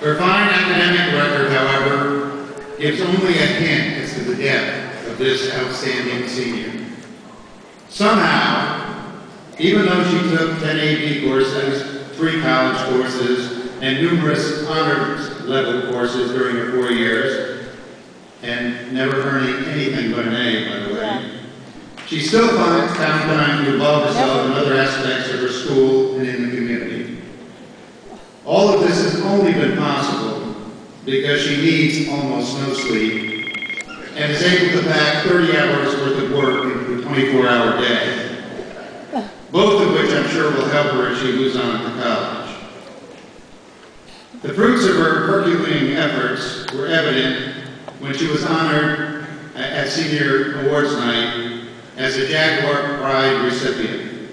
Her fine academic record, however, gives only a hint as to the depth of this outstanding senior. Somehow, even though she took 10 AP courses, 3 college courses, and numerous honors level courses during her 4 years, and never earning anything but an A, by the way, she still found time to involve herself in other aspects of her school and in the community. All of this has only been possible because she needs almost no sleep and is able to pack 30 hours worth of work into a 24-hour day, both of which I'm sure will help her as she moves on to college. The fruits of her Herculean efforts were evident when she was honored at Senior Awards Night as a Jaguar Pride recipient.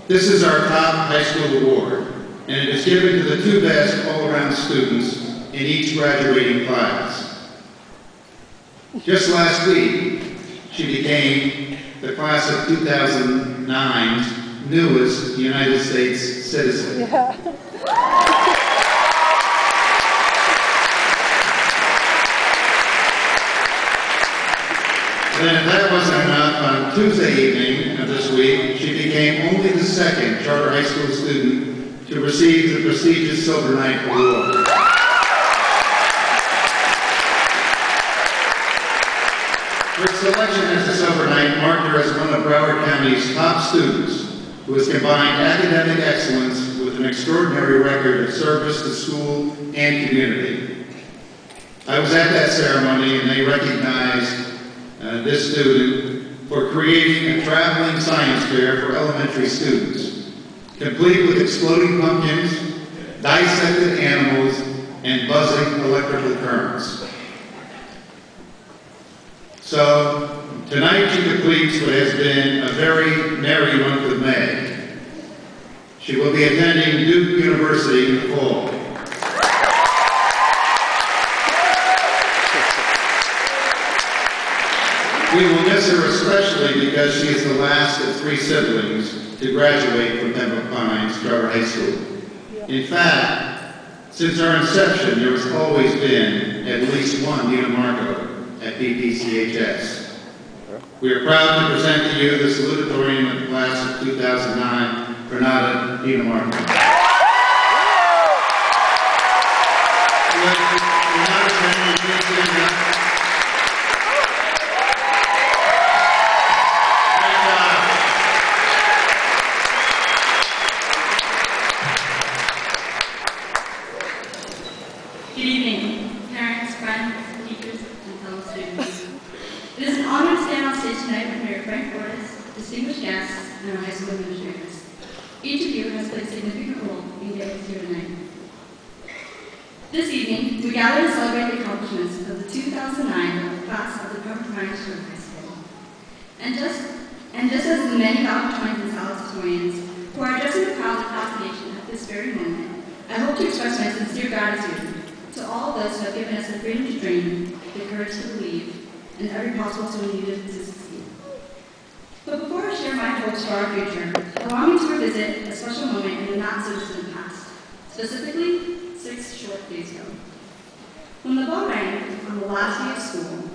This is our top high school award, and it is given to the 2 best all-around students in each graduating class. Just last week, she became the class of 2009's newest United States citizen. Yeah. Then if that wasn't enough, on Tuesday evening of this week, she became only the 2nd charter high school student to receive the prestigious Silver Knight Award. Her selection as a Silver Knight marked her as one of Broward County's top students who has combined academic excellence with an extraordinary record of service to school and community. I was at that ceremony and they recognized this student for creating a traveling science fair for elementary students, complete with exploding pumpkins, dissected animals, and buzzing electrical currents. So, tonight she completes what has been a very merry month of May. She will be attending Duke University in the fall. We will miss her especially because she is the last of 3 siblings to graduate from Pembroke Pines Charter High School. In fact, since our inception, there has always been at least one Dinamarco at PPCHS. We are proud to present to you the salutatorian of the class of 2009, Renata Dinamarco. Good evening, parents, friends, teachers, and fellow students. It is an honor to stand on stage tonight with Mayor Frank Fortas, distinguished guests, and our high school administrators. Each of you has played a significant role in getting us here tonight. This evening, we gather to celebrate the accomplishments of the 2009 class of the Pembroke Pines Charter High School. And just as the many valedictorians and salutatorians who are addressing the crowd of classification at this very moment, I hope to express my sincere gratitude to all of those who have given us the freedom to dream, the courage to believe, and every possible tool needed to succeed. But before I share my hopes for our future, allow me to revisit a special moment in the not-so-distant past, specifically 6 short days ago. When the bell rang on the last day of school,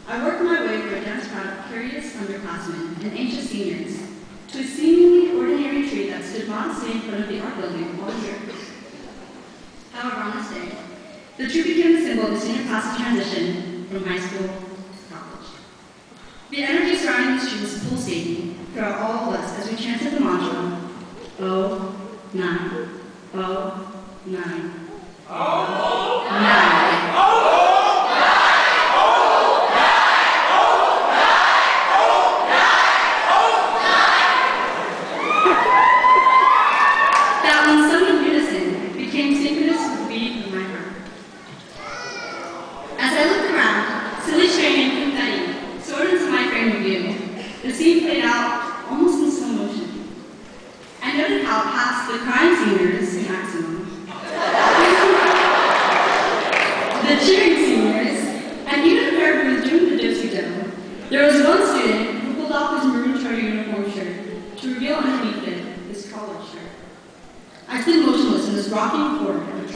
I worked my way through a dense crowd of curious underclassmen and anxious seniors to a seemingly ordinary tree that stood modestly in front of the art building all year. However, on this day, the tree became the symbol of the senior class's transition from high school to college. The energy surrounding this tree was pulsating throughout all of us as we chanted the mantra, "Oh, 9, oh, 9, oh, 9, oh, 9." That one sung in unison became synchronous with the beating of my heart. As I looked around, silly string and confetti soared into my frame of view. The scene played out almost in slow motion. I noted how past the crying seniors maximum,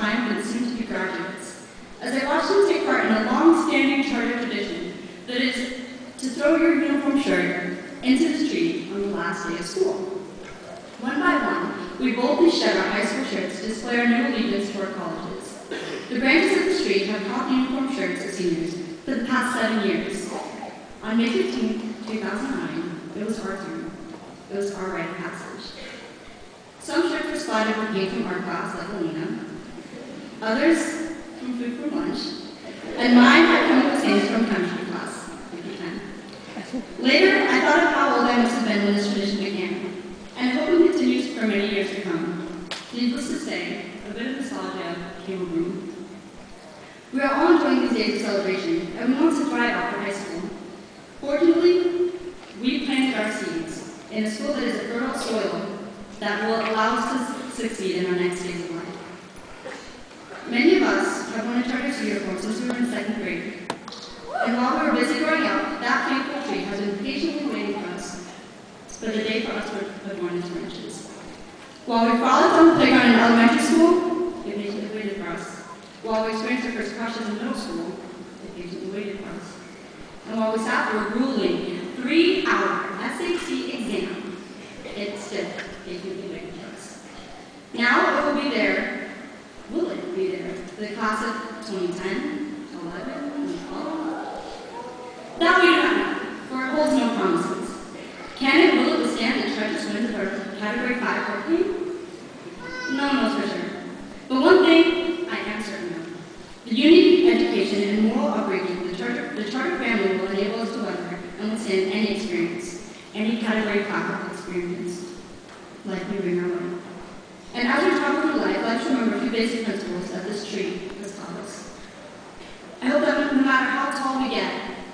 time for the soon-to-be graduates, as I watched them take part in a long-standing charter tradition that is to throw your uniform shirt into the street on the last day of school. One by one, we boldly shed our high school shirts to display our new allegiance to our colleges. The branches of the street have caught uniform shirts as seniors for the past 7 years. On May 15, 2009, it was our turn. It was our rite of passage. Some shirts were spotted with paint from art class, like Alina. Others from food for lunch. And mine had chemical stains from chemistry class, like you can. Later, I thought of how old I must have been when this tradition began, and I hope it continues for many years to come. Needless to say, a bit of nostalgia came over me. We are all enjoying these days of celebration, and we want to thrive after high school. Fortunately, we planted our seeds in a school that is a fertile soil that will allow us to succeed in our next phase of life. Many of us have worn a charter school uniform since we were in 2nd grade. And while we were busy growing up, that painful tree has been patiently waiting for us, for the day for us to adorn its branches. While we frolicked on the playground in elementary school, it patiently waited for us. While we experienced our first crushes in middle school, it patiently waited for us. And while we sat through a grueling 3-hour SAT exam, it still patiently waited for us. Now it will be there. Will it be there? The class of 2010, 11, and 12? That we do not know, for it holds no promises. Can it, will it withstand the treacherous winds of our Category 5 hurricane? No one knows for sure. But one thing I am certain of. The unity, education, and moral upbringing of the charter family will enable us to weather and withstand any experience, any Category 5 experience, like we bring our way. And as we travel through life, let's remember a few basic principles that this tree has taught us. I hope that no matter how tall we get,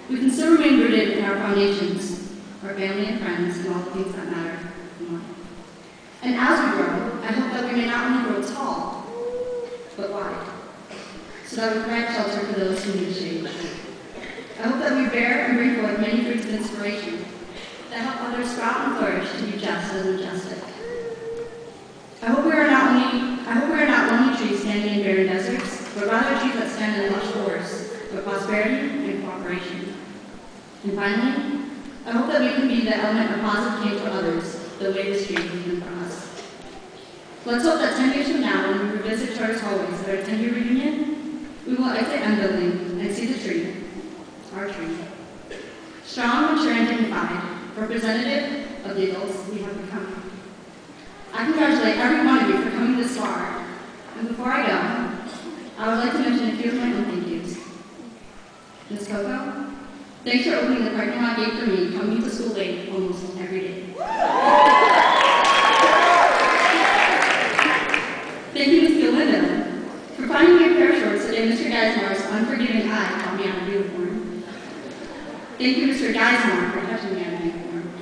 we can still remain rooted in our foundations, our family and friends, and all the things that matter in life. And as we grow, I hope that we may not only grow tall, but wide, so that we provide shelter for those who need shade. I hope that we bear and bring forth many fruits of inspiration that help others sprout and flourish to be just as majestic. I hope we are not lonely trees standing in barren deserts, but rather trees that stand in lush forests for prosperity and cooperation. And finally, I hope that we can be the element of positive change for others, the way this tree has been for us. Let's hope that 10 years from now, when we revisit Charter's hallways at our 10-year reunion, we will exit M Building and see the tree, our tree. Strong, mature, and dignified, representative of the adults we have become. I congratulate every one of you for coming this far. And before I go, I would like to mention a few of my own thank yous. Ms. Coco, thanks for opening the parking lot gate for me, coming to school late almost every day. Thank you, Ms. Galindo, for finding me a pair of shorts today Mr. Geismar's unforgiving eye caught me out of uniform. Thank you, Mr. Geismar, for catching me out of uniform.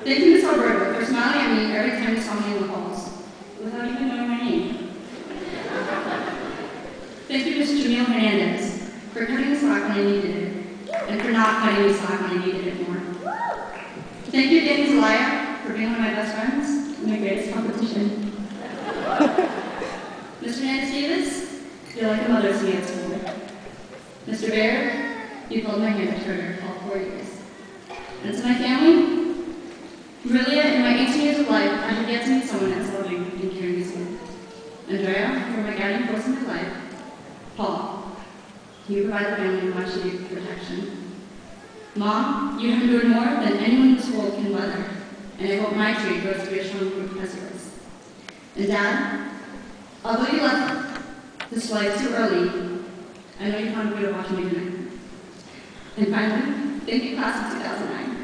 Thank you, Ms. Alberto, for smiling at me every time you saw me in the halls, without even knowing my name. Thank you, Ms. Jamil Hernandez, for cutting the slack when I needed it, and for not cutting the slack when I needed it more. Thank you again, Ms. Elia, for being one of my best friends and my greatest competition. Mr. Hernandez-Davis, you're like a mother to me at school. Mr. Baird, you held my hand at Turner all 4 years. And to my family, really, in my 18 years of life, I have yet to meet someone as loving and caring as you. Andrea, you're my guiding force in my life. Paul, you provide the family much needed protection. Mom, you have endured more than anyone in this world can weather, and I hope my tree grows to be a strong group as yours. And Dad, although you left this life too early, I know you found a way to watch me tonight. And finally, thank you, class of 2009.